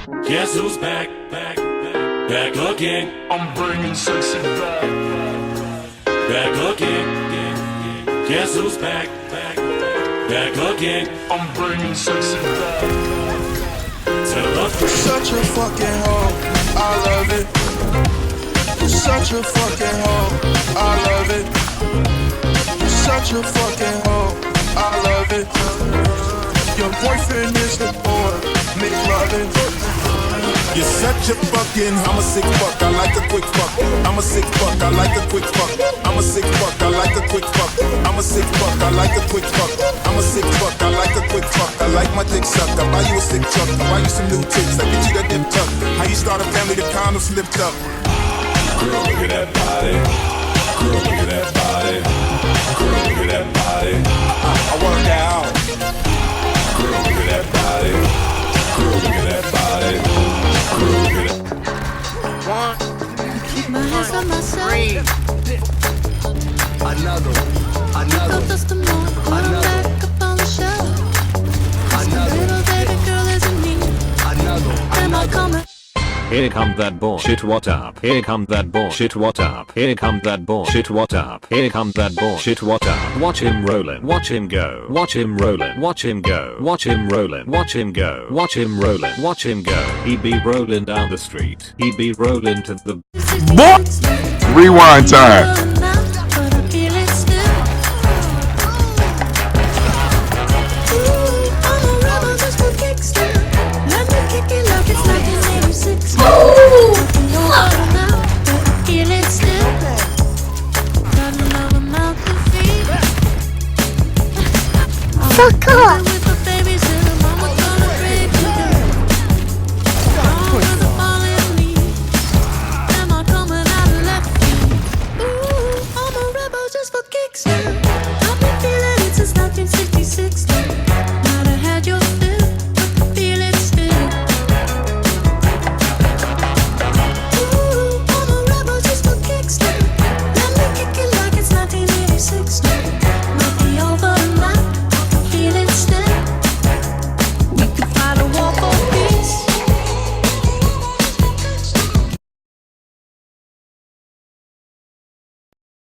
Guess who's back, back, back, back again? I'm bringing sexy back, back again. Guess who's back, back, back again? I'm bringing sexy back. Tell us. You're such a fucking hoe, I love it. You're such a fucking hoe, I love it. You're such a fucking hoe, I love it. Your boyfriend is the boy, make loving. You're such a fucking, I'm a sick fuck, I like a quick fuck. I'm a sick fuck, I like a quick fuck. I'm a sick fuck, I like a quick fuck. I'm a sick fuck, I like a quick fuck. I'm a sick fuck, I like a quick fuck. I like my dick sucked, I buy you a sick truck. I buy you some new tits, I get you that dip tuck. How you start a family, the condom slipped up. Girl, look at that body. Girl, look at that body. Girl, look at that body. I work out. Girl, look at that body. Girl, look at that body. Girl, look at that. Keep my hands on myself. Another. Felt just a moment, put 'em back up on the shelf. Little baby girl isn't me. Am I coming? Here come that bullshit, what up? Here come that bullshit, what up? Here come that bullshit, what up? Here come that bullshit, what up? Watch him rollin', watch him go. Watch him rollin', watch him go. Watch him rollin', watch him go. Watch him rollin', watch him go. He be rollin' down the street. He be rollin' to the Rewind time. But I feel it still. Ooh, I'm a rebel just for kicks still. Let me kick it like it's 1986. I know what I'm out, but I feel it still. Got another mouth to feed. Fuck off! With the babysitter, mama gonna break me down. Wrong with the falling leaves. Am I coming out of left field? Ooh, I'm a rebel just for kicks now.